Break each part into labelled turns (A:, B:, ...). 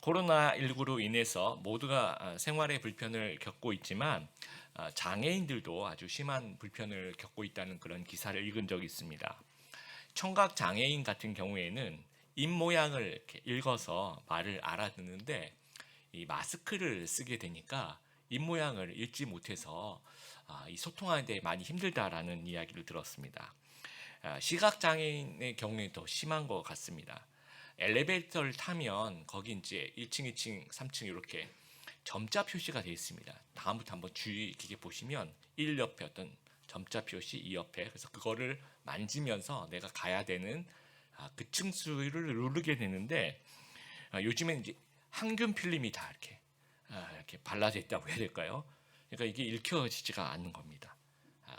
A: 코로나19로 인해서 모두가 생활의 불편을 겪고 있지만 장애인들도 아주 심한 불편을 겪고 있다는 그런 기사를 읽은 적이 있습니다. 청각 장애인 같은 경우에는 입 모양을 이렇게 읽어서 말을 알아듣는데 이 마스크를 쓰게 되니까 입 모양을 읽지 못해서 이 소통하는 데 많이 힘들다라는 이야기를 들었습니다. 시각 장애인의 경우에 더 심한 것 같습니다. 엘리베이터를 타면 거기 이제 1층, 2층, 3층 이렇게 점자 표시가 되어 있습니다. 다음부터 한번 주의 깊게 보시면 1 옆에 어떤 점자 표시, 2 옆에 그래서 그거를 만지면서 내가 가야 되는 그 층수를 누르게 되는데 요즘엔 이제 항균 필름이 다 이렇게 발라져 있다고 해야 될까요? 그러니까 이게 읽혀지지가 않는 겁니다.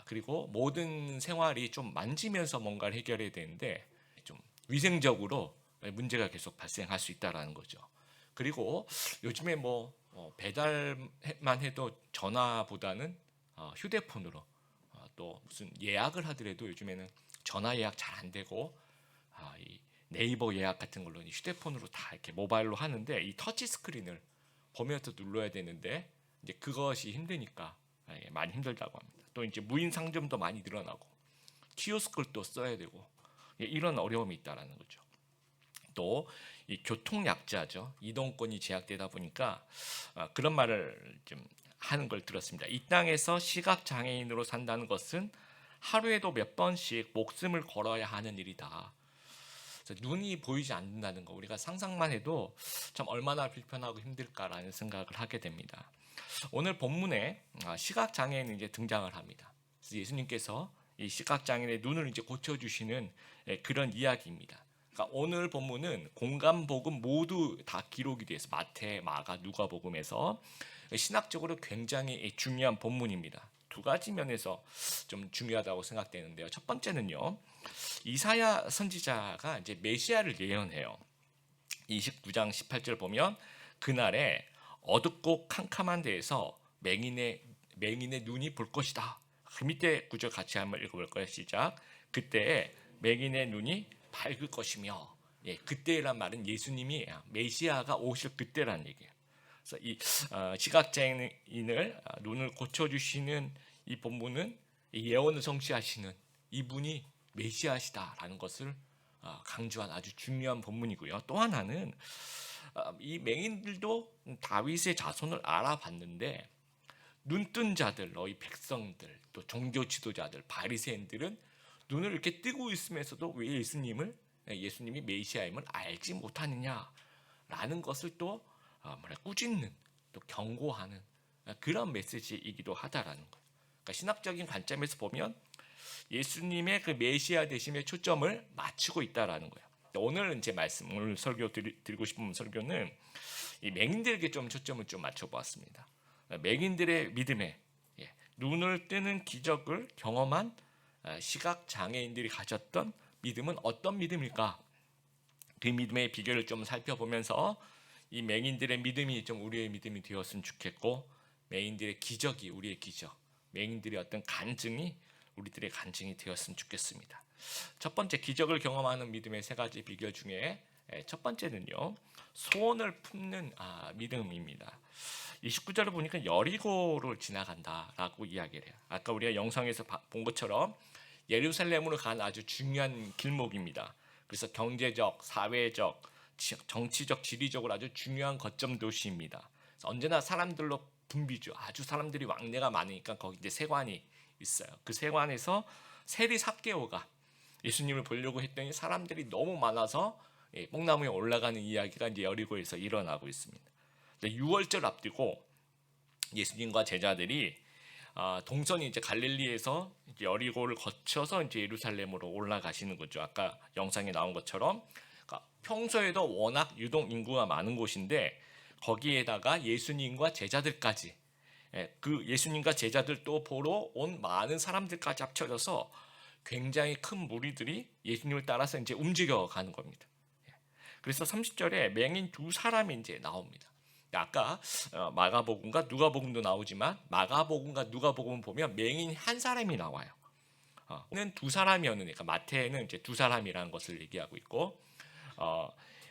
A: 그리고 모든 생활이 좀 만지면서 뭔가를 해결해야 되는데 좀 위생적으로 문제가 계속 발생할 수 있다라는 거죠. 그리고 요즘에 뭐 배달만 해도 전화보다는 휴대폰으로 또 무슨 예약을 하더라도 요즘에는 전화 예약 잘 안 되고 이 네이버 예약 같은 걸로 휴대폰으로 다 이렇게 모바일로 하는데 이 터치 스크린을 보면서 눌러야 되는데 이제 그것이 힘드니까 많이 힘들다고 합니다. 또 이제 무인 상점도 많이 늘어나고 키오스크를 또 써야 되고 이런 어려움이 있다라는 거죠. 또 이 교통약자죠. 이동권이 제약되다 보니까 그런 말을 좀 하는 걸 들었습니다. 이 땅에서 시각 장애인으로 산다는 것은 하루에도 몇 번씩 목숨을 걸어야 하는 일이다. 눈이 보이지 않는다는 거 우리가 상상만 해도 참 얼마나 불편하고 힘들까라는 생각을 하게 됩니다. 오늘 본문에 시각 장애인이 이제 등장을 합니다. 그래서 예수님께서 이 시각 장애인의 눈을 이제 고쳐 주시는 그런 이야기입니다. 그러니까 오늘 본문은 공간 복음 모두 다 기록이 되어 있어요. 마태, 마가, 누가복음에서 신학적으로 굉장히 중요한 본문입니다. 두 가지 면에서 좀 중요하다고 생각되는데요. 첫 번째는요. 이사야 선지자가 이제 메시아를 예언해요. 29장 18절 보면 그날에 어둡고 캄캄한 데에서 맹인의 눈이 볼 것이다. 그 밑에 구절 같이 한번 읽어볼 거예요. 시작. 그때에 맹인의 눈이 밝을 것이며, 그때란 말은 예수님이 메시아가 오실 그때란 얘기예요. 그래서 이 시각장애인을 눈을 고쳐주시는 이 본문은 예언을 성취하시는 이분이 메시아시다라는 것을 강조한 아주 중요한 본문이고요. 또 하나는 이 맹인들도 다윗의 자손을 알아봤는데 눈뜬 자들, 너희 백성들, 또 종교 지도자들, 바리새인들은 눈을 이렇게 뜨고 있으면서도 왜 예수님이 메시아임을 알지 못하느냐라는 것을 또 꾸짖는, 또 경고하는 그런 메시지이기도 하다라는 거예요. 그러니까 신학적인 관점에서 보면 예수님의 그 메시아 되심에 초점을 맞추고 있다라는 거예요. 오늘 이제 오늘 설교 드리고 싶은 설교는 이 맹인들에게 좀 초점을 좀 맞춰보았습니다. 맹인들의 믿음에 눈을 뜨는 기적을 경험한 시각 장애인들이 가졌던 믿음은 어떤 믿음일까? 그 믿음의 비결을 좀 살펴보면서 이 맹인들의 믿음이 좀 우리의 믿음이 되었으면 좋겠고, 맹인들의 기적이 우리의 기적, 맹인들의 어떤 간증이 우리들의 간증이 되었으면 좋겠습니다. 첫 번째, 기적을 경험하는 믿음의 세 가지 비결 중에 첫 번째는요, 소원을 품는 믿음입니다. 29절을 보니까 여리고를 지나간다라고 이야기를 해요. 아까 우리가 영상에서 본 것처럼 예루살렘으로 간 아주 중요한 길목입니다. 그래서 경제적, 사회적, 정치적, 지리적으로 아주 중요한 거점 도시입니다. 언제나 사람들로 붐비죠. 아주 사람들이 왕래가 많으니까 거기 이제 세관이 있어요. 그 세관에서 세리 삭개오가 예수님을 보려고 했더니 사람들이 너무 많아서 뽕나무에 올라가는 이야기가 이제 여리고에서 일어나고 있습니다. 6월절 앞두고 예수님과 제자들이 동선이 이제 갈릴리에서 여리고를 거쳐서 이제 예루살렘으로 올라가시는 거죠. 아까 영상에 나온 것처럼 그러니까 평소에도 워낙 유동 인구가 많은 곳인데 거기에다가 예수님과 제자들까지 그 예수님과 제자들 또 보러 온 많은 사람들까지 합쳐져서 굉장히 큰 무리들이 예수님을 따라서 이제 움직여 가는 겁니다. 그래서 30절에 맹인 두 사람이 이제 나옵니다. 아까 마가복음과 누가복음도 나오지만 마가복음과 누가복음 보면 맹인 한 사람이 나와요. 는 두 사람이었으니까 마태는 이제 두 사람이라는 것을 얘기하고 있고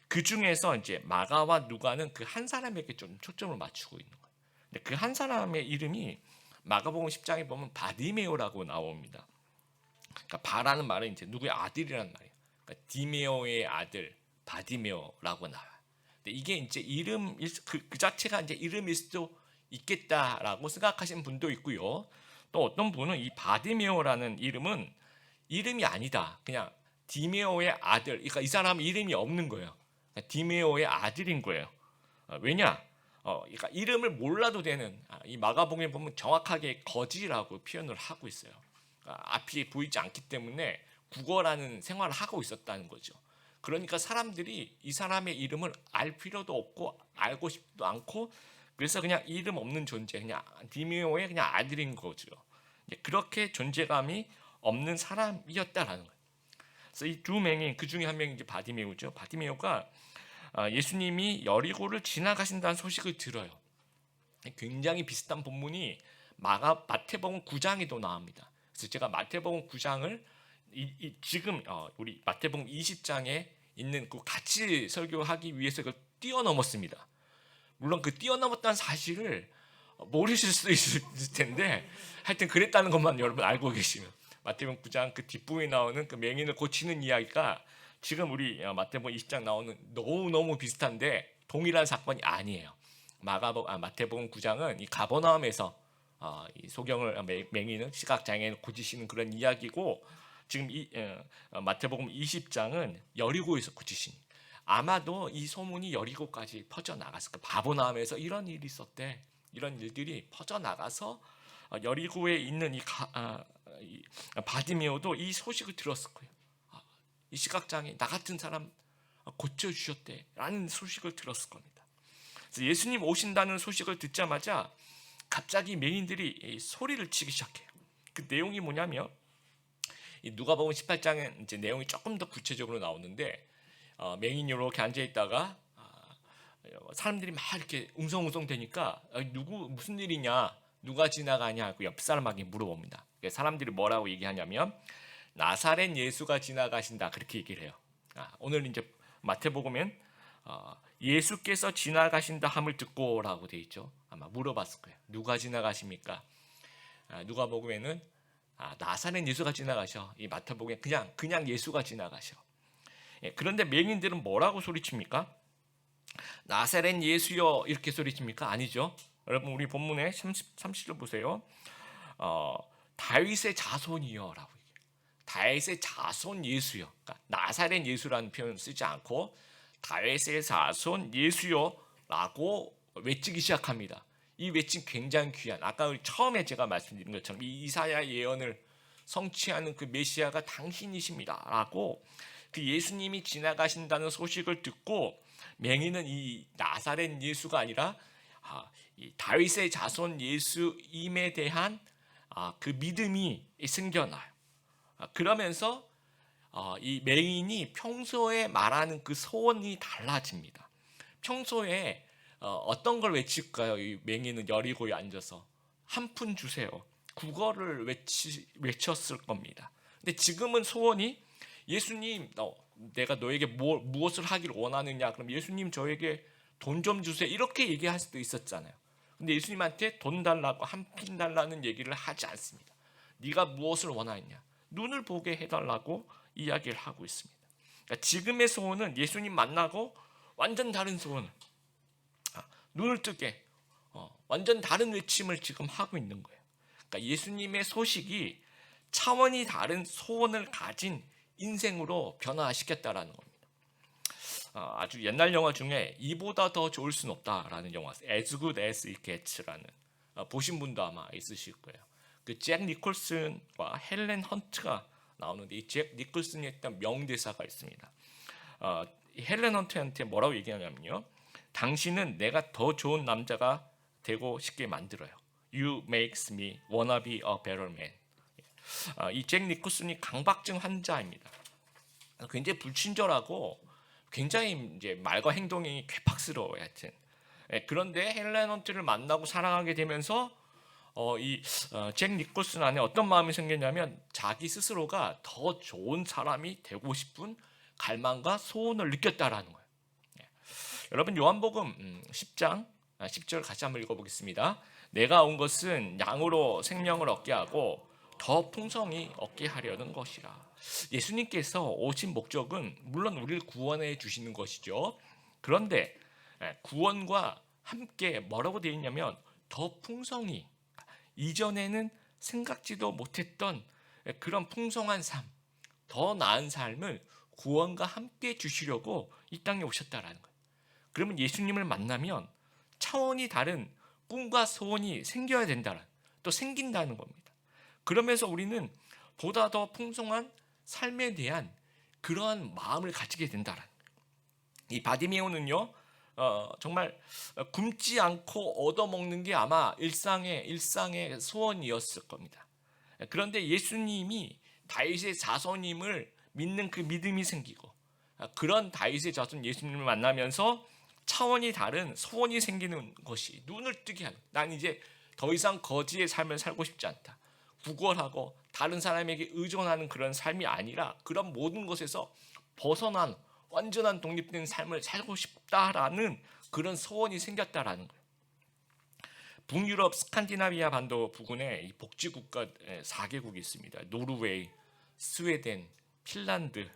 A: 그 중에서 이제 마가와 누가는 그 한 사람에게 좀 초점을 맞추고 있는 거예요. 근데 그 한 사람의 이름이 마가복음 10장에 보면 바디메오라고 나옵니다. 그러니까 바라는 말은 이제 누구의 아들이라는 말이에요. 그러니까 디메오의 아들 바디메오라고 나와요. 근데 이게 이제 이름 그 자체가 이제 이름일 수도 있겠다라고 생각하시는 분도 있고요. 또 어떤 분은 이 바디메오라는 이름은 이름이 아니다. 그냥 디메오의 아들. 그러니까 이 사람 이름이 없는 거예요. 그러니까 디메오의 아들인 거예요. 왜냐? 그러니까 이름을 몰라도 되는 이 마가복음에 보면 정확하게 거지라고 표현을 하고 있어요. 앞이 보이지 않기 때문에 국어라는 생활을 하고 있었다는 거죠. 그러니까 사람들이 이 사람의 이름을 알 필요도 없고 알고 싶지도 않고 그래서 그냥 이름 없는 존재, 그냥 디메오의 그냥 아들인 거죠. 그렇게 존재감이 없는 사람이었다라는 거예요. 그래서 이 두 맹인 그 중에 한 명이 이제 바디메오죠. 바디메오가 예수님이 여리고를 지나가신다는 소식을 들어요. 굉장히 비슷한 본문이 마태복음 9장에도 나옵니다. 그래서 제가 마태복음 9장을 지금 우리 마태복음 20장에 있는 그 같이 설교하기 위해서 그걸 뛰어넘었습니다. 물론 그 뛰어넘었다는 사실을 모르실 수도 있을 텐데 하여튼 그랬다는 것만 여러분 알고 계시면 마태복음 9장 그 뒷부분에 나오는 그 맹인을 고치는 이야기가 지금 우리 마태복음 20장 나오는 너무너무 비슷한데 동일한 사건이 아니에요. 마태복음 9장은 이 가버나움에서 이 소경을 맹인을 시각장애인을 고치시는 그런 이야기고 지금 이 마태복음 20장은 여리고에서 고치신 아마도 이 소문이 여리고까지 퍼져나갔을 거예요. 바보나움에서 이런 일이 있었대. 이런 일들이 퍼져나가서 여리고에 있는 이 바디메오도 이 소식을 들었을 거예요. 이 시각장애 나 같은 사람 고쳐주셨대 라는 소식을 들었을 겁니다. 그래서 예수님 오신다는 소식을 듣자마자 갑자기 맹인들이 소리를 치기 시작해요. 그 내용이 뭐냐면 누가복음 18장은 이제 내용이 조금 더 구체적으로 나오는데 맹인이 이렇게 앉아 있다가 사람들이 막 이렇게 웅성웅성 되니까 누구 무슨 일이냐 누가 지나가냐 하고 옆 사람에게 물어봅니다. 사람들이 뭐라고 얘기하냐면 나사렛 예수가 지나가신다 그렇게 얘기를 해요. 오늘 이제 마태복음엔 예수께서 지나가신다 함을 듣고라고 돼 있죠. 아마 물어봤을 거예요. 누가 지나가십니까? 누가복음에는 나사렛 예수가 지나가셔. 이 마태복음에 그냥 예수가 지나가셔. 그런데 맹인들은 뭐라고 소리칩니까? 나사렛 예수여 이렇게 소리칩니까? 아니죠. 여러분 우리 본문의 30절 보세요. 다윗의 자손이여라고 얘기해요. 다윗의 자손 예수여. 그러니까 나사렛 예수라는 표현을 쓰지 않고 다윗의 자손 예수여라고 외치기 시작합니다. 이 외침 굉장히 귀한. 아까 처음에 제가 말씀드린 것처럼 이 이사야 예언을 성취하는 그 메시아가 당신이십니다라고 그 예수님이 지나가신다는 소식을 듣고 맹인은 이 나사렛 예수가 아니라 이 다윗의 자손 예수임에 대한 그 믿음이 생겨나요. 그러면서 이 맹인이 평소에 말하는 그 소원이 달라집니다. 평소에 어떤 걸 외칠까요? 이 맹인은 여리고에 앉아서 한 푼 주세요. 국어를 외쳤을 겁니다. 근데 지금은 소원이 예수님 내가 너에게 무엇을 하길 원하느냐 그럼 예수님 저에게 돈 좀 주세요 이렇게 얘기할 수도 있었잖아요. 근데 예수님한테 돈 달라고 한 푼 달라는 얘기를 하지 않습니다. 네가 무엇을 원하느냐 눈을 보게 해달라고 이야기를 하고 있습니다. 그러니까 지금의 소원은 예수님 만나고 완전 다른 소원을 눈을 뜨게 완전 다른 외침을 지금 하고 있는 거예요. 그러니까 예수님의 소식이 차원이 다른 소원을 가진 인생으로 변화시켰다라는 겁니다. 아주 옛날 영화 중에 이보다 더 좋을 수는 없다라는 영화 As Good As It Gets라는 보신 분도 아마 있으실 거예요. 그 잭 니콜슨과 헬렌 헌트가 나오는데 이 잭 니콜슨이 했던 명대사가 있습니다. 헬렌 헌트한테 뭐라고 얘기하냐면요. 당신은 내가 더 좋은 남자가 되고 싶게 만들어요. You makes me wanna be a better man. 이 잭 니콜슨이 강박증 환자입니다. 굉장히 불친절하고 굉장히 이제 말과 행동이 괴팍스러워요. 하여튼. 그런데 헬렌 헌트를 만나고 사랑하게 되면서 잭 니콜슨 안에 어떤 마음이 생겼냐면 자기 스스로가 더 좋은 사람이 되고 싶은 갈망과 소원을 느꼈다라는 거예요. 여러분 요한복음 10장 10절 같이 한번 읽어보겠습니다. 내가 온 것은 양으로 생명을 얻게 하고 더 풍성히 얻게 하려는 것이라. 예수님께서 오신 목적은 물론 우리를 구원해 주시는 것이죠. 그런데 구원과 함께 뭐라고 되어 있냐면 더 풍성히, 이전에는 생각지도 못했던 그런 풍성한 삶, 더 나은 삶을 구원과 함께 주시려고 이 땅에 오셨다라는 거예요. 그러면 예수님을 만나면 차원이 다른 꿈과 소원이 생겨야 된다는, 또 생긴다는 겁니다. 그러면서 우리는 보다 더 풍성한 삶에 대한 그러한 마음을 가지게 된다는 거예요. 이 바디메오는요, 정말 굶지 않고 얻어먹는 게 아마 일상의 소원이었을 겁니다. 그런데 예수님이 다윗의 자손임을 믿는 그 믿음이 생기고, 그런 다윗의 자손 예수님을 만나면서 차원이 다른 소원이 생기는 것이 눈을 뜨게 하는, 난 이제 더 이상 거지의 삶을 살고 싶지 않다, 구걸하고 다른 사람에게 의존하는 그런 삶이 아니라 그런 모든 것에서 벗어난 완전한 독립된 삶을 살고 싶다라는 그런 소원이 생겼다라는 거예요. 북유럽 스칸디나비아 반도 부근에 이 복지국가 4개국이 있습니다. 노르웨이, 스웨덴, 핀란드,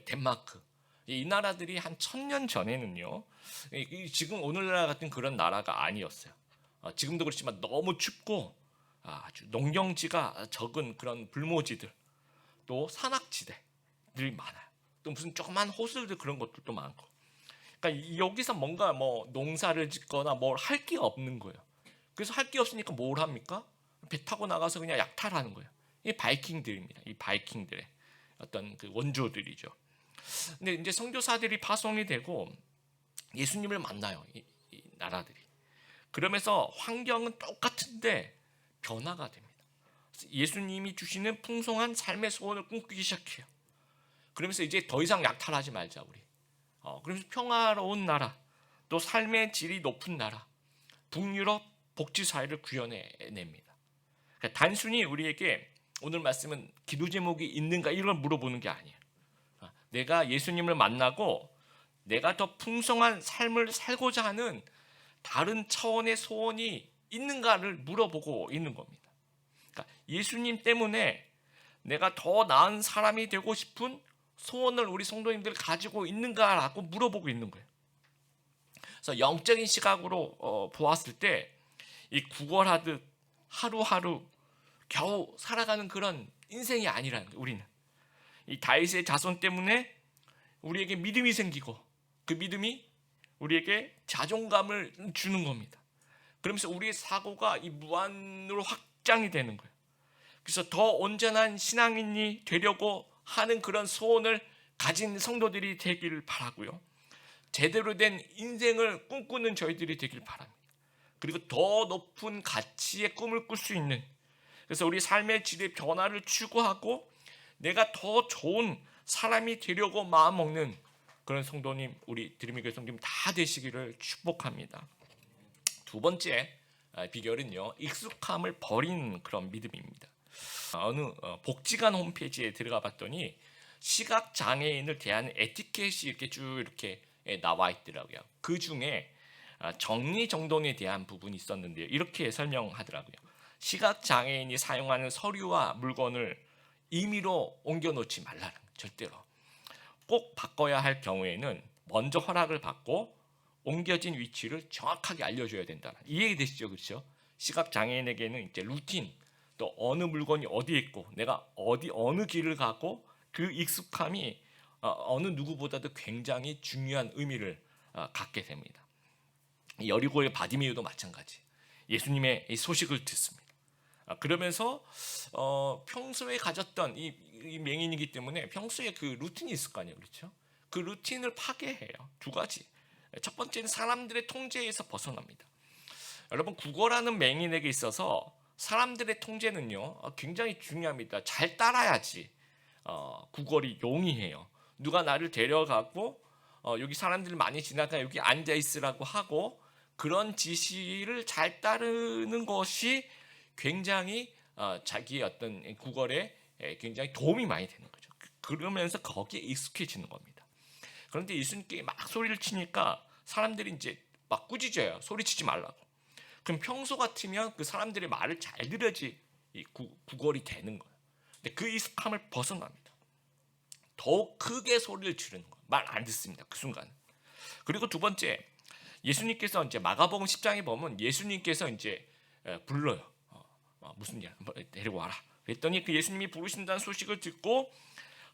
A: 덴마크. 이 나라들이 한 1000년 전에는요, 지금 오늘날 같은 그런 나라가 아니었어요. 지금도 그렇지만 너무 춥고 아주 농경지가 적은 그런 불모지들, 또 산악지대들이 많아요. 또 무슨 조그만 호수들, 그런 것들도 많고. 그러니까 여기서 뭔가 뭐 농사를 짓거나 뭘 할 게 없는 거예요. 그래서 할 게 없으니까 뭘 합니까? 배 타고 나가서 그냥 약탈하는 거예요. 이 바이킹들입니다. 이 바이킹들의 어떤 그 원조들이죠. 근데 이제 선교사들이 파송이 되고 예수님을 만나요. 이 나라들이. 그러면서 환경은 똑같은데 변화가 됩니다. 예수님이 주시는 풍성한 삶의 소원을 꿈꾸기 시작해요. 그러면서 이제 더 이상 약탈하지 말자 우리. 그러면서 평화로운 나라, 또 삶의 질이 높은 나라, 북유럽 복지 사회를 구현해냅니다. 그러니까 단순히 우리에게 오늘 말씀은 기도 제목이 있는가 이걸 물어보는 게 아니에요. 내가 예수님을 만나고 내가 더 풍성한 삶을 살고자 하는 다른 차원의 소원이 있는가를 물어보고 있는 겁니다. 그러니까 예수님 때문에 내가 더 나은 사람이 되고 싶은 소원을 우리 성도님들 가지고 있는가라고 물어보고 있는 거예요. 그래서 영적인 시각으로 보았을 때 이 구걸하듯 하루하루 겨우 살아가는 그런 인생이 아니라는 거예요. 우리는 이 다윗의 자손 때문에 우리에게 믿음이 생기고, 그 믿음이 우리에게 자존감을 주는 겁니다. 그러면서 우리의 사고가 이 무한으로 확장이 되는 거예요. 그래서 더 온전한 신앙인이 되려고 하는 그런 소원을 가진 성도들이 되기를 바라고요. 제대로 된 인생을 꿈꾸는 저희들이 되길 바랍니다. 그리고 더 높은 가치의 꿈을 꿀 수 있는, 그래서 우리 삶의 질의 변화를 추구하고 내가 더 좋은 사람이 되려고 마음먹는 그런 성도님, 우리 드림교회 성도님 다 되시기를 축복합니다. 두 번째 비결은요, 익숙함을 버리는 그런 믿음입니다. 어느 복지관 홈페이지에 들어가 봤더니 시각 장애인을 대한 에티켓이 이렇게 쭉 이렇게 나와 있더라고요. 그 중에 정리정돈에 대한 부분이 있었는데요, 이렇게 설명하더라고요. 시각 장애인이 사용하는 서류와 물건을 임의로 옮겨놓지 말라는, 절대로. 꼭 바꿔야 할 경우에는 먼저 허락을 받고 옮겨진 위치를 정확하게 알려줘야 된다는, 이해되시죠? 그렇죠? 시각 장애인에게는 이제 루틴, 또 어느 물건이 어디에 있고 내가 어느 길을 가고 그 익숙함이 어느 누구보다도 굉장히 중요한 의미를 갖게 됩니다. 여리고의 바디메오도 마찬가지. 예수님의 이 소식을 듣습니다. 그러면서 평소에 가졌던 이 맹인이기 때문에 평소에 그 루틴이 있을 거 아니에요, 그렇죠? 그 루틴을 파괴해요. 두 가지. 첫 번째는 사람들의 통제에서 벗어납니다. 여러분, 구걸하는 맹인에게 있어서 사람들의 통제는요 굉장히 중요합니다. 잘 따라야지 구걸이 용이해요. 누가 나를 데려가고 여기 사람들 많이 지나가 여기 앉아 있으라고 하고 그런 지시를 잘 따르는 것이 굉장히 자기의 어떤 구걸에 굉장히 도움이 많이 되는 거죠. 그러면서 거기에 익숙해지는 겁니다. 그런데 예수님께 막 소리를 치니까 사람들이 이제 막 꾸짖어요. 소리치지 말라고. 그럼 평소 같으면 그 사람들의 말을 잘 들어야지 이 구걸이 되는 거예요. 근데 그 익숙함을 벗어납니다. 더욱 크게 소리를 지르는 거예요. 말 안 듣습니다. 그 순간. 그리고 두 번째, 예수님께서 이제 마가복음 10장에 보면 예수님께서 이제 불러요. 무슨 일 한번 데리고 와라. 그랬더니 그 예수님이 부르신다는 소식을 듣고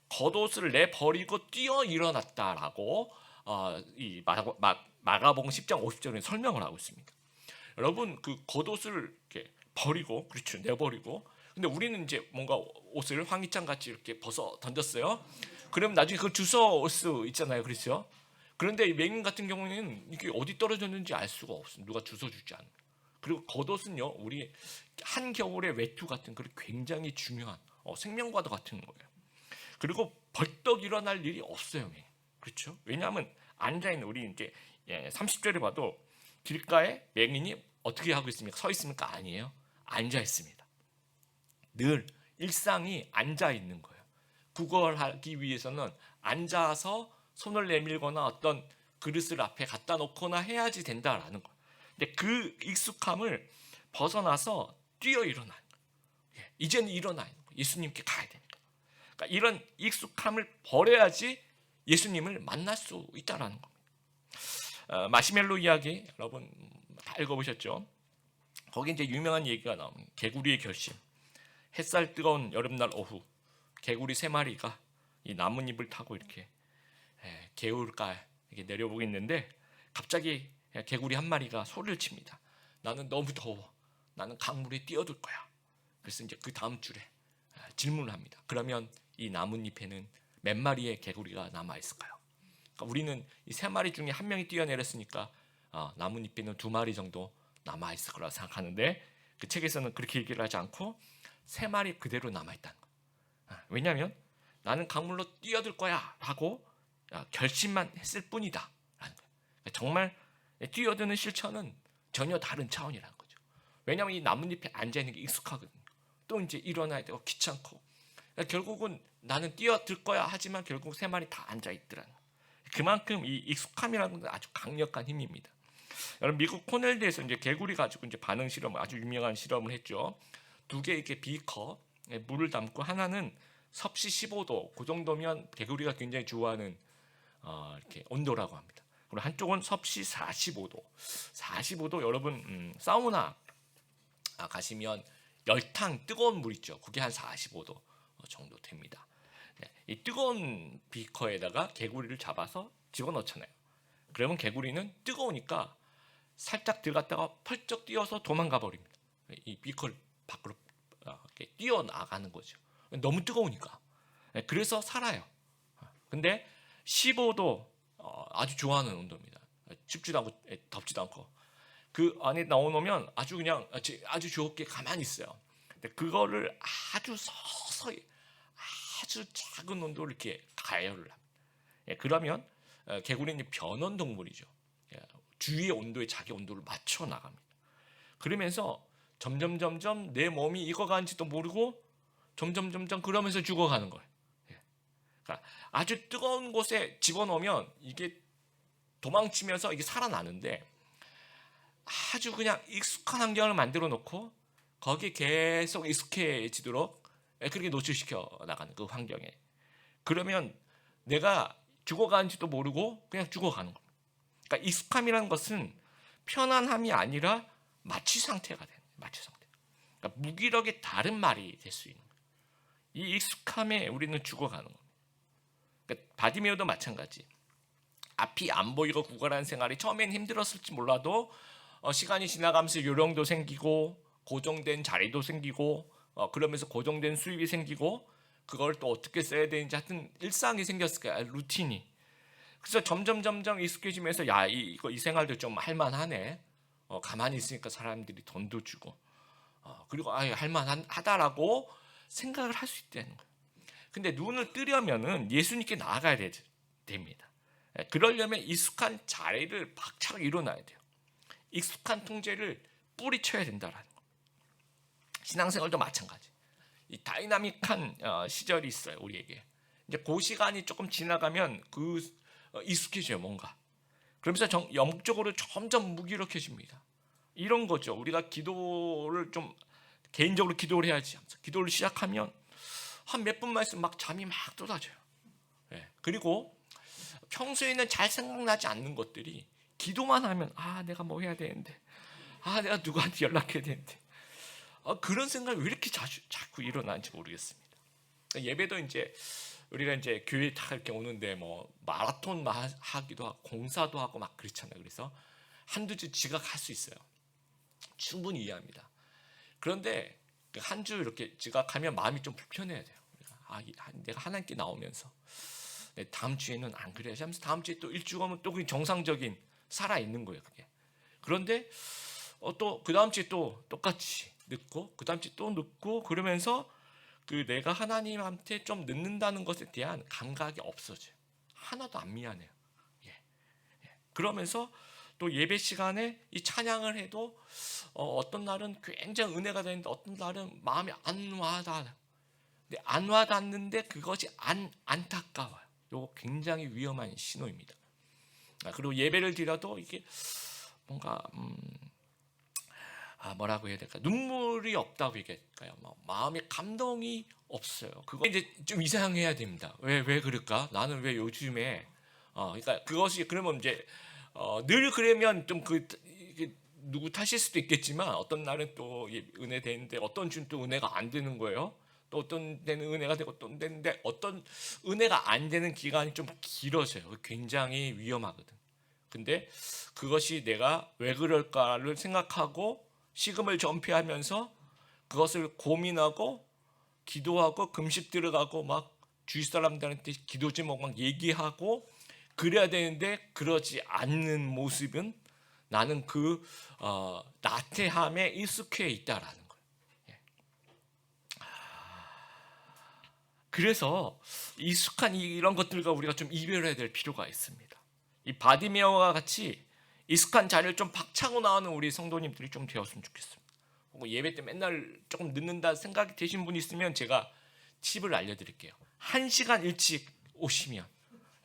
A: 겉옷을 내버리고 뛰어 일어났다라고 이 마가복음 10장 50절에 설명을 하고 있습니다. 여러분 그 겉옷을 이렇게 버리고 그렇죠 내버리고 근데 우리는 이제 뭔가 옷을 황희찬 같이 이렇게 벗어 던졌어요. 그럼 나중에 그걸 주워 올 수 있잖아요, 그렇죠? 그런데 이 맹인 같은 경우에는 이게 어디 떨어졌는지 알 수가 없어요. 누가 주워 주지 않아요. 그리고 겉옷은요, 우리 한겨울의 외투 같은 그런 굉장히 중요한 생명과도 같은 거예요. 그리고 벌떡 일어날 일이 없어요, 그렇죠? 왜냐하면 앉아 있는 우리 이제 30절에 봐도 길가에 맹인이 어떻게 하고 있습니까? 서 있습니까? 아니에요. 앉아 있습니다. 늘 일상이 앉아 있는 거예요. 구걸하기 위해서는 앉아서 손을 내밀거나 어떤 그릇을 앞에 갖다 놓거나 해야지 된다라는 거예요. 근데 그 익숙함을 벗어나서 뛰어 일어나는 거예요. 이제는 일어나는 거예요. 예수님께 가야 되니까. 그러니까 이런 익숙함을 버려야지 예수님을 만날 수 있다라는 겁니다. 마시멜로 이야기 여러분 다 읽어보셨죠? 거기 이제 유명한 얘기가 나옵니다. 개구리의 결심. 햇살 뜨거운 여름날 오후 개구리 3마리가 이 나뭇잎을 타고 이렇게 개울가에 이렇게 내려보고 있는데 갑자기 개구리 한 마리가 소리를 칩니다. 나는 너무 더워. 나는 강물에 뛰어들 거야. 그래서 이제 그 다음 줄에 질문을 합니다. 그러면 이 나뭇잎에는 몇 마리의 개구리가 남아 있을까요? 그러니까 우리는 이 3마리 중에 한 명이 뛰어내렸으니까 나뭇잎에는 2마리 정도 남아 있을 거라고 생각하는데 그 책에서는 그렇게 얘기를 하지 않고 3마리 그대로 남아 있다는 거예요. 왜냐하면 나는 강물로 뛰어들 거야 하고 결심만 했을 뿐이다. 정말 뛰어드는 실천은 전혀 다른 차원이라는 거죠. 왜냐하면 이 나뭇잎에 앉아 있는 게 익숙하거든요. 또 이제 일어나야 되고 귀찮고 결국은 나는 뛰어들 거야 하지만 결국 3마리 다 앉아 있더라는 거예요. 그만큼 이 익숙함이라는 건 아주 강력한 힘입니다. 여러분 미국 코넬대에서 이제 개구리 가지고 이제 반응 실험 아주 유명한 실험을 했죠. 2개 이렇게 비커에 물을 담고 하나는 섭씨 15도 그 정도면 개구리가 굉장히 좋아하는 이렇게 온도라고 합니다. 그리고 한쪽은 섭씨 45도. 45도 여러분 사우나 가시면 열탕 뜨거운 물 있죠. 그게 한 45도 정도 됩니다. 이 뜨거운 비커에다가 개구리를 잡아서 집어넣잖아요. 그러면 개구리는 뜨거우니까 살짝 들어갔다가 펄쩍 뛰어서 도망가 버립니다. 이 비커를 밖으로 이렇게 뛰어나가는 거죠. 너무 뜨거우니까. 그래서 살아요. 근데 15도 아주 좋아하는 온도입니다. 춥지도 않고 덥지도 않고 그 안에 넣어놓으면 아주 그냥 아주 좋게 가만히 있어요. 근데 그거를 아주 서서히 아주 작은 온도를 이렇게 가열을 합니다. 그러면 개구리는 변온 동물이죠. 주위의 온도에 자기 온도를 맞춰 나갑니다. 그러면서 점점 내 몸이 익어가는지도 모르고 점점 그러면서 죽어가는 거예요. 그러니까 아주 뜨거운 곳에 집어넣으면 이게 도망치면서 이게 살아나는데 아주 그냥 익숙한 환경을 만들어 놓고 거기에 계속 익숙해지도록 그렇게 노출시켜 나가는 그 환경에 그러면 내가 죽어가는지도 모르고 그냥 죽어가는 겁니다. 그러니까 익숙함이라는 것은 편안함이 아니라 마취 상태가 되는 마취 상태. 그러니까 무기력의 다른 말이 될 수 있는 거예요. 이 익숙함에 우리는 죽어가는 겁니다. 그러니까 바디메오도 마찬가지. 앞이 안 보이고 구걸하는 생활이 처음엔 힘들었을지 몰라도 시간이 지나가면서 요령도 생기고 고정된 자리도 생기고 그러면서 고정된 수입이 생기고 그걸 또 어떻게 써야 되는지 하여튼 일상이 생겼을 거야. 루틴이. 그래서 점점 익숙해지면서 이 생활도 좀 할만하네. 가만히 있으니까 사람들이 돈도 주고 그리고 할만하다라고 생각을 할 수 있다는 거예요. 근데 눈을 뜨려면은 예수님께 나아가야 됩니다. 그러려면 익숙한 자리를 박차고 일어나야 돼요. 익숙한 통제를 뿌리쳐야 된다라는 거. 신앙생활도 마찬가지. 이 다이나믹한 시절이 있어요, 우리에게. 이제 그 시간이 조금 지나가면 익숙해져요, 뭔가. 그러면서 영적으로 점점 무기력해집니다. 이런 거죠. 우리가 기도를 좀 개인적으로 기도를 해야지. 기도를 시작하면 한 몇 분만 있으면 막 잠이 막 쏟아져요. 예. 그리고 평소에는 잘 생각나지 않는 것들이 기도만 하면 내가 뭐 해야 되는데, 내가 누구한테 연락해야 되는데, 그런 생각이 왜 이렇게 자꾸 일어나는지 모르겠습니다. 예배도 이제 우리가 이제 교회 다 이렇게 오는데 뭐 마라톤 하기도 하고 공사도 하고 막 그렇잖아요. 그래서 한두 주 지각할 수 있어요. 충분히 이해합니다. 그런데 한 주 이렇게 지각하면 마음이 좀 불편해야 돼요. 내가 하나님께 나오면서 다음 주에는 안 그래야지 하면서 다음 주에 또 일주 오면 또 그게 정상적인 살아 있는 거예요. 그게. 그런데 또 그 다음 주에 또 똑같이 늦고 그 다음 주에 또 늦고 그러면서 내가 하나님한테 좀 늦는다는 것에 대한 감각이 없어져요. 하나도 안 미안해요. 그러면서 또 예배 시간에 이 찬양을 해도 어떤 날은 굉장히 은혜가 되는데 어떤 날은 마음이 안 와닿아요. 근데 안 와닿는데 그것이 안타까워요. 이거 굉장히 위험한 신호입니다. 그리고 예배를 드려도 이게 뭔가 뭐라고 해야 될까? 눈물이 없다고 얘기할까요? 마음에 감동이 없어요. 그거 이제 좀 이상해야 됩니다. 왜 그럴까? 나는 왜 요즘에 그러니까 그것이 그러면 이제 늘 그러면 좀 누구 탓일 수도 있겠지만 어떤 날은 또 은혜 되는데 어떤 주는 또 은혜가 안 되는 거예요. 또 어떤 데는 은혜가 되고 어떤 데는데 어떤 은혜가 안 되는 기간이 좀 길어져요. 굉장히 위험하거든. 근데 그것이 내가 왜 그럴까를 생각하고 식음을 전폐하면서 그것을 고민하고 기도하고 금식 들어가고 막 주위 사람들한테 기도 제목 막 얘기하고 그래야 되는데 그러지 않는 모습은 나는 나태함에 익숙해 있다라는 거예요. 그래서 익숙한 이런 것들과 우리가 좀 이별해야 될 필요가 있습니다. 이 바디메어와 같이 익숙한 자리를 좀 박차고 나오는 우리 성도님들이 좀 되었으면 좋겠습니다. 예배 때 맨날 조금 늦는다 생각이 되신 분이 있으면 제가 팁을 알려드릴게요. 1시간 일찍 오시면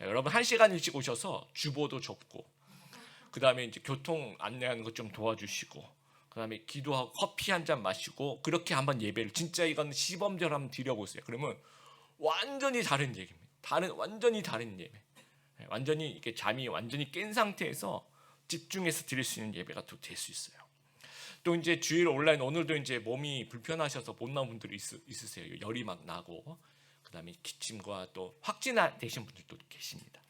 A: 여러분 1시간 일찍 오셔서 주보도 접고 그 다음에 이제 교통 안내하는 것 좀 도와주시고 그 다음에 기도하고 커피 한 잔 마시고 그렇게 한번 예배를 진짜 이건 시범적으로 한번 드려보세요. 그러면 완전히 다른 얘기입니다. 완전히 다른 예배. 완전히 이렇게 잠이 완전히 깬 상태에서 집중해서 드릴 수 있는 예배가 또 될 수 있어요. 또 이제 주일 온라인 오늘도 이제 몸이 불편하셔서 못 나온 분들이 있으세요. 열이 막 나고 그다음에 기침과 또 확진되신 분들도 계십니다.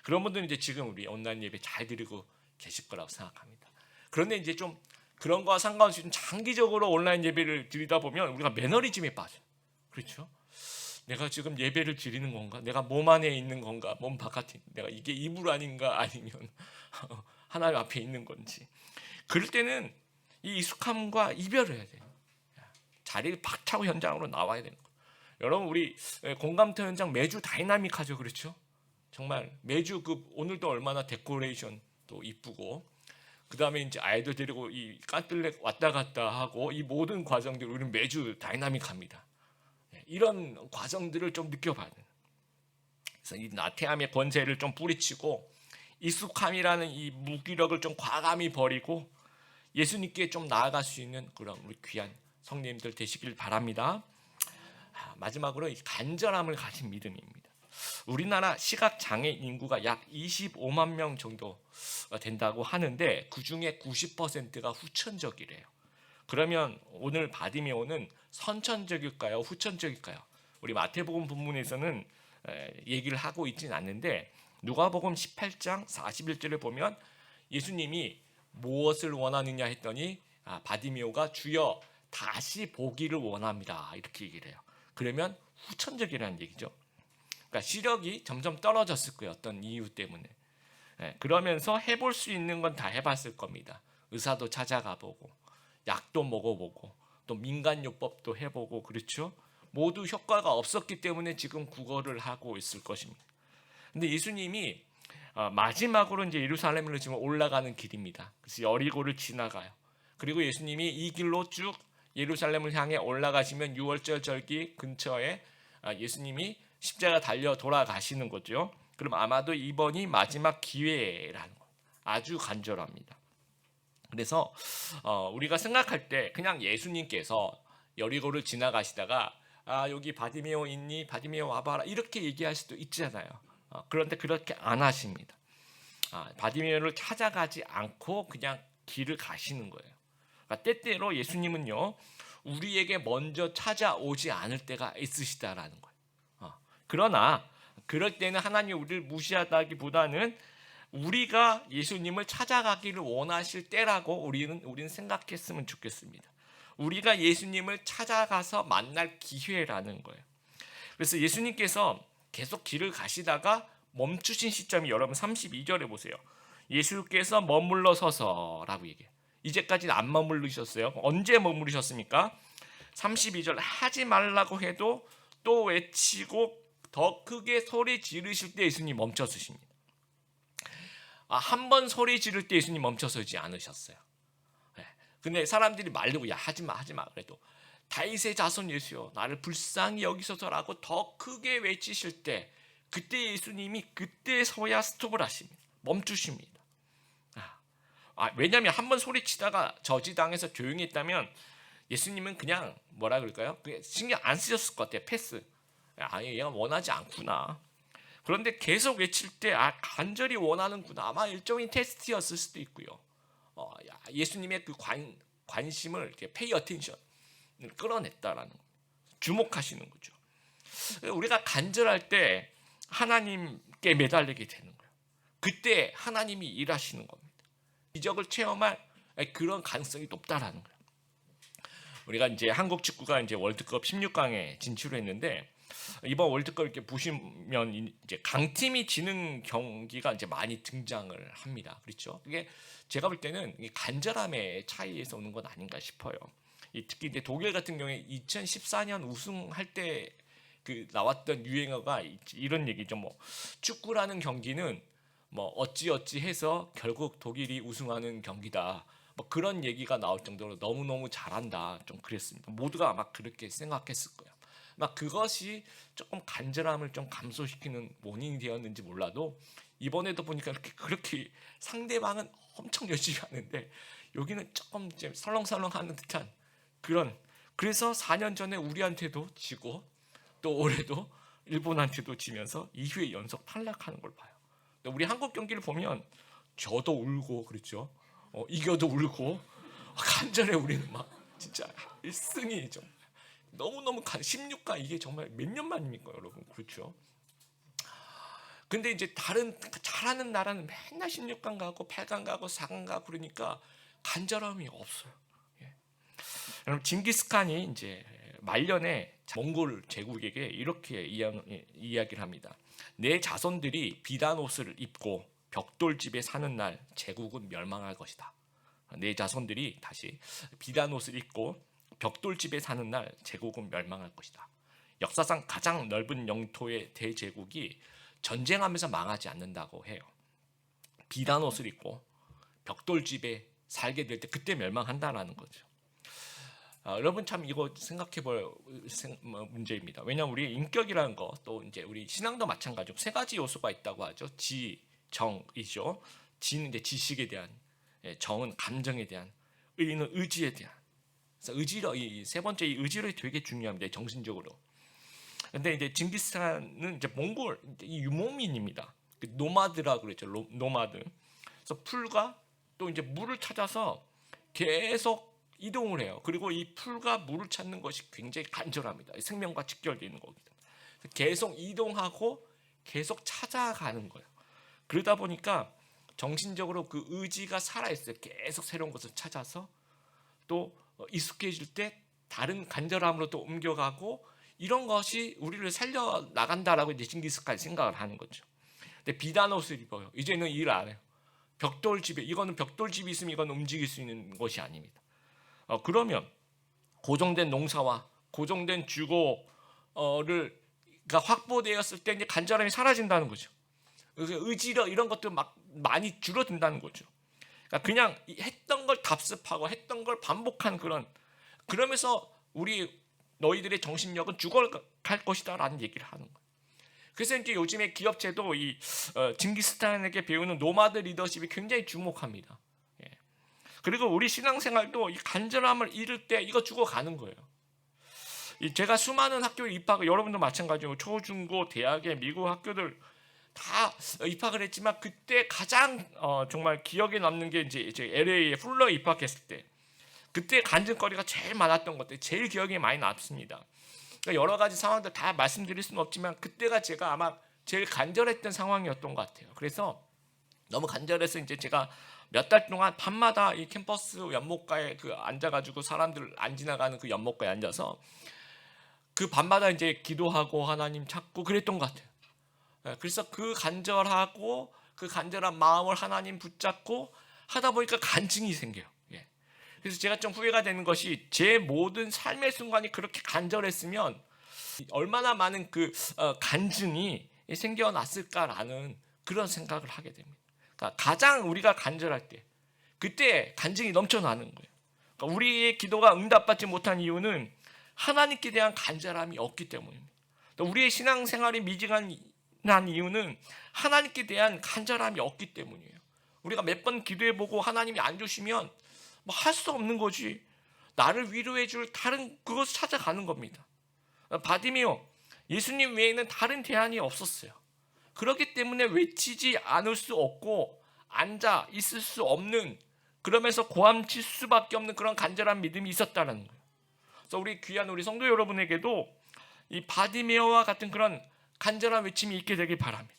A: 그런 분들은 이제 지금 우리 온라인 예배 잘 드리고 계실 거라고 생각합니다. 그런데 이제 좀 그런 거와 상관없이 좀 장기적으로 온라인 예배를 드리다 보면 우리가 매너리즘에 빠져요. 그렇죠? 내가 지금 예배를 드리는 건가? 내가 몸 안에 있는 건가? 몸 바깥에 내가 이게 이불 아닌가? 아니면 하나님 앞에 있는 건지. 그럴 때는 이 익숙함과 이별을 해야 돼요. 자리를 박차고 현장으로 나와야 되는 거예요. 여러분 우리 공감터 현장 매주 다이나믹하죠. 그렇죠? 정말 매주 오늘도 얼마나 데코레이션 또 이쁘고 그 다음에 이제 아이들 데리고 이 깐뜰렉 왔다 갔다 하고 이 모든 과정들 우리는 매주 다이나믹합니다. 이런 과정들을 좀 느껴봐야 돼요. 그래서 이 나태함의 권세를 좀 뿌리치고 익숙함이라는 이 무기력을 좀 과감히 버리고 예수님께 좀 나아갈 수 있는 그런 우리 귀한 성도님들 되시길 바랍니다. 마지막으로 간절함을 가진 믿음입니다. 우리나라 시각장애인 인구가 약 25만 명 정도 된다고 하는데 그중에 90%가 후천적이래요. 그러면 오늘 바디메오는 선천적일까요? 후천적일까요? 우리 마태복음 본문에서는 얘기를 하고 있지는 않는데 누가복음 18장 41절을 보면 예수님이 무엇을 원하느냐 했더니 바디메오가 주여 다시 보기를 원합니다. 이렇게 얘기를 해요. 그러면 후천적이라는 얘기죠. 그러니까 시력이 점점 떨어졌을 거예요. 어떤 이유 때문에. 그러면서 해볼 수 있는 건 다 해봤을 겁니다. 의사도 찾아가 보고 약도 먹어보고 또 민간요법도 해보고 그렇죠. 모두 효과가 없었기 때문에 지금 구걸을 하고 있을 것입니다. 근데 예수님이 마지막으로 이제 예루살렘으로 지금 올라가는 길입니다. 그래서 여리고를 지나가요. 그리고 예수님이 이 길로 쭉 예루살렘을 향해 올라가시면 유월절 절기 근처에 예수님이 십자가 달려 돌아가시는 거죠. 그럼 아마도 이번이 마지막 기회라는 거. 아주 간절합니다. 그래서 우리가 생각할 때 그냥 예수님께서 여리고를 지나가시다가 여기 바디메오 있니? 바디메오 와봐라 이렇게 얘기할 수도 있잖아요. 그런데 그렇게 안 하십니다. 바디메오를 찾아가지 않고 그냥 길을 가시는 거예요. 그러니까 때때로 예수님은요 우리에게 먼저 찾아오지 않을 때가 있으시다라는 거예요. 그러나 그럴 때는 하나님 우리를 무시하다기보다는 우리가 예수님을 찾아가기를 원하실 때라고 우리는 생각했으면 좋겠습니다. 우리가 예수님을 찾아가서 만날 기회라는 거예요. 그래서 예수님께서 계속 길을 가시다가 멈추신 시점이 여러분 32절에 보세요. 예수께서 머물러 서서라고 얘기해요. 이제까지는 안 머무르셨어요. 언제 머무르셨습니까? 32절 하지 말라고 해도 또 외치고 더 크게 소리 지르실 때 예수님 멈춰서십니다. 한 번 소리 지를 때 예수님 멈춰서지 않으셨어요. 근데 사람들이 말리고 야 하지마 그래도 다윗의 자손 예수여 나를 불쌍히 여기소서라고 더 크게 외치실 때 그때 예수님이 그때서야 스톱을 하십니다. 멈추십니다. 왜냐하면 한 번 소리치다가 저지당해서 조용히 했다면 예수님은 그냥 뭐라 그럴까요? 신경 안 쓰셨을 것 같아요. 패스. 얘가 원하지 않구나. 그런데 계속 외칠 때 간절히 원하는구나. 아마 일종의 테스트였을 수도 있고요. 예수님의 그 관심을 이렇게 pay attention을 끌어냈다라는 거예요. 주목하시는 거죠. 우리가 간절할 때 하나님께 매달리게 되는 거예요. 그때 하나님이 일하시는 겁니다. 기적을 체험할 그런 가능성이 높다라는 거예요. 우리가 이제 한국 축구가 이제 월드컵 16강에 진출했는데 이번 월드컵 이렇게 보시면 이제 강팀이 지는 경기가 이제 많이 등장을 합니다. 그렇죠? 이게 제가 볼 때는 간절함의 차이에서 오는 건 아닌가 싶어요. 특히 이제 독일 같은 경우에 2014년 우승할 때 그 나왔던 유행어가 이런 얘기죠. 뭐 축구라는 경기는 뭐 어찌어찌 해서 결국 독일이 우승하는 경기다. 뭐 그런 얘기가 나올 정도로 너무너무 잘한다. 좀 그랬습니다. 모두가 아마 그렇게 생각했을 거예요. 막 그것이 조금 간절함을 좀 감소시키는 원인이 되었는지 몰라도 이번에도 보니까 그렇게 상대방은 엄청 열심히 하는데 여기는 조금 이제 설렁설렁하는 듯한 그런. 그래서 4년 전에 우리한테도 지고 또 올해도 일본한테도 지면서 2회 연속 탈락하는 걸 봐요. 우리 한국 경기를 보면 저도 울고 그렇죠. 이겨도 울고 간절해. 우리는 막 진짜 1승이 좀 너무너무 16강 이게 정말 몇 년 만입니까 여러분. 그렇죠. 근데 이제 다른 잘하는 나라는 맨날 16강 가고 8강 가고 4강 가고 그러니까 간절함이 없어요. 여러분 징기스칸이 이제 말년에 몽골 제국에게 이렇게 이야기를 합니다. 내 자손들이 비단 옷을 입고 벽돌집에 사는 날 제국은 멸망할 것이다. 내 자손들이 다시 비단 옷을 입고 벽돌집에 사는 날 제국은 멸망할 것이다. 역사상 가장 넓은 영토의 대제국이 전쟁하면서 망하지 않는다고 해요. 비단 옷을 입고 벽돌집에 살게 될 때 그때 멸망한다라는 거죠. 여러분 참 이거 생각해볼 문제입니다. 왜냐하면 우리 인격이라는 거 또 이제 우리 신앙도 마찬가지고 세 가지 요소가 있다고 하죠. 지, 정이죠. 지는 이제 지식에 대한, 정은 감정에 대한, 의는 의지에 대한. 그래서 의지로 이 세 번째 이 의지로 되게 중요합니다. 정신적으로. 근데 이제 징기스칸은 이제 몽골 이 유목민입니다. 노마드라고 그랬죠. 노마드. 그래서 풀과 또 이제 물을 찾아서 계속 이동을 해요. 그리고 이 풀과 물을 찾는 것이 굉장히 간절합니다. 생명과 직결되어 있는 겁니다. 계속 이동하고 계속 찾아가는 거예요. 그러다 보니까 정신적으로 그 의지가 살아있어요. 계속 새로운 것을 찾아서 또 익숙해질 때 다른 간절함으로 또 옮겨가고 이런 것이 우리를 살려 나간다라고 이제 징기스칸이 생각을 하는 거죠. 근데 비단 옷을 입어요. 이제는 일 안 해요. 벽돌집에 이거는 벽돌집이 있으면 이건 움직일 수 있는 것이 아닙니다. 그러면 고정된 농사와 고정된 주거를 확보되었을 때 이제 간절함이 사라진다는 거죠. 의지력 이런 것들 막 많이 줄어든다는 거죠. 그러니까 그냥 했던 걸 답습하고 했던 걸 반복한 그러면서 우리 너희들의 정신력은 죽어갈 것이다라는 얘기를 하는 거예요. 그래서 이제 요즘에 기업체도 이 징기스칸에게 배우는 노마드 리더십이 굉장히 주목합니다. 예. 그리고 우리 신앙생활도 이 간절함을 잃을 때 이거 죽어가는 거예요. 제가 수많은 학교에 입학을, 여러분도 마찬가지고 초중고 대학에 미국 학교들 다 입학을 했지만 그때 가장 정말 기억에 남는 게 이제 LA에 풀러 입학했을 때 그때 간증거리가 제일 많았던 것 같아요. 제일 기억에 많이 남습니다. 그러니까 여러 가지 상황들 다 말씀드릴 수는 없지만 그때가 제가 아마 제일 간절했던 상황이었던 것 같아요. 그래서 너무 간절해서 이제 제가 몇 달 동안 밤마다 이 캠퍼스 연못가에 앉아가지고 사람들 안 지나가는 그 연못가에 앉아서 그 밤마다 이제 기도하고 하나님 찾고 그랬던 것 같아요. 그래서 그 간절하고 그 간절한 마음을 하나님 붙잡고 하다 보니까 간증이 생겨요. 그래서 제가 좀 후회가 되는 것이 제 모든 삶의 순간이 그렇게 간절했으면 얼마나 많은 그 간증이 생겨났을까라는 그런 생각을 하게 됩니다. 그러니까 가장 우리가 간절할 때 그때 간증이 넘쳐나는 거예요. 그러니까 우리의 기도가 응답받지 못한 이유는 하나님께 대한 간절함이 없기 때문입니다. 우리의 신앙생활이 미진한 이유는 하나님께 대한 간절함이 없기 때문이에요. 우리가 몇 번 기도해보고 하나님이 안 주시면 뭐 할 수 없는 거지. 나를 위로해 줄 다른 그것을 찾아가는 겁니다. 바디메오, 예수님 외에는 다른 대안이 없었어요. 그렇기 때문에 외치지 않을 수 없고 앉아 있을 수 없는, 그러면서 고함칠 수밖에 없는 그런 간절한 믿음이 있었다는 거예요. 그래서 우리 귀한 우리 성도 여러분에게도 이 바디메오와 같은 그런 간절한 외침이 있게 되길 바랍니다.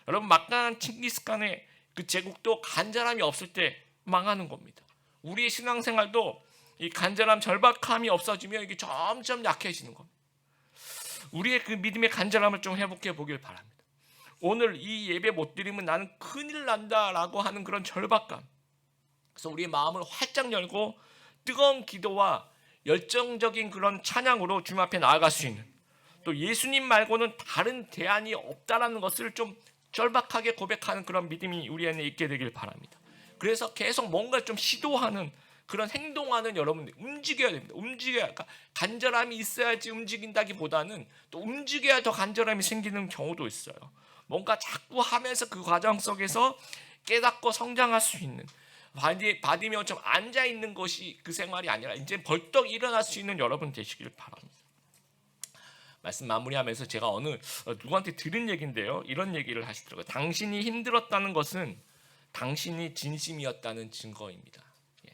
A: 여러분, 막강한 칭기스칸의 그 제국도 간절함이 없을 때 망하는 겁니다. 우리의 신앙생활도 이 간절함, 절박함이 없어지면 이게 점점 약해지는 겁니다. 우리의 그 믿음의 간절함을 좀 회복해 보길 바랍니다. 오늘 이 예배 못 드리면 나는 큰일 난다라고 하는 그런 절박감, 그래서 우리의 마음을 활짝 열고 뜨거운 기도와 열정적인 그런 찬양으로 주님 앞에 나아갈 수 있는, 또 예수님 말고는 다른 대안이 없다라는 것을 좀 절박하게 고백하는 그런 믿음이 우리 안에 있게 되길 바랍니다. 그래서 계속 뭔가 좀 시도하는, 그런 행동하는 여러분들 움직여야 됩니다. 그러니까 간절함이 있어야지 움직인다기보다는 또 움직여야 더 간절함이 생기는 경우도 있어요. 뭔가 자꾸 하면서 그 과정 속에서 깨닫고 성장할 수 있는, 바디메오 좀 앉아 있는 것이 그 생활이 아니라 이제 벌떡 일어날 수 있는 여러분 되시길 바랍니다. 말씀 마무리하면서 제가 어느 누구한테 들은 얘기인데요, 이런 얘기를 하시더라고요. 당신이 힘들었다는 것은 당신이 진심이었다는 증거입니다.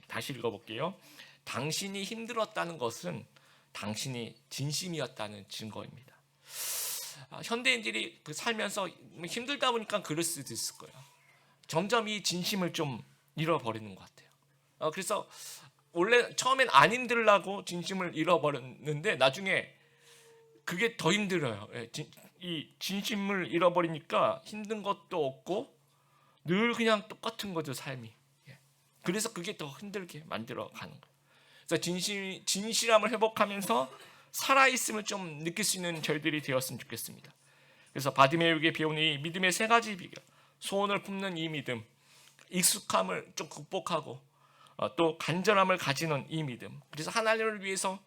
A: 다시 읽어볼게요. 당신이 힘들었다는 것은 당신이 진심이었다는 증거입니다. 현대인들이 살면서 힘들다 보니까 그럴 수도 있을 거예요. 점점 이 진심을 좀 잃어버리는 것 같아요. 그래서 원래 처음엔 안 힘들라고 진심을 잃어버렸는데 나중에 그게 더 힘들어요. 이 진심을 잃어버리니까 힘든 것도 없고 늘 그냥 똑같은 거죠, 삶이. 그래서 그게 더 힘들게 만들어 가는 거예요. 그래서 진실함을 회복하면서 살아있음을 좀 느낄 수 있는 저희들이 되었으면 좋겠습니다. 그래서 바디메오에게 배우는 이 믿음의 세 가지 비결, 소원을 품는 이 믿음, 익숙함을 좀 극복하고 또 간절함을 가지는 이 믿음, 그래서 하나님을 위해서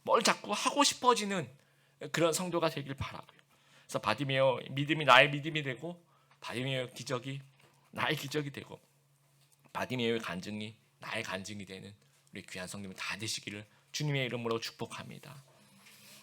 A: 뭘 자꾸 하고 싶어지는 그런 성도가 되길 바라고요. 그래서 바디메오 믿음이 나의 믿음이 되고, 바디메오 기적이 나의 기적이 되고, 바디메오의 간증이 나의 간증이 되는 우리 귀한 성도님 다 되시기를 주님의 이름으로 축복합니다.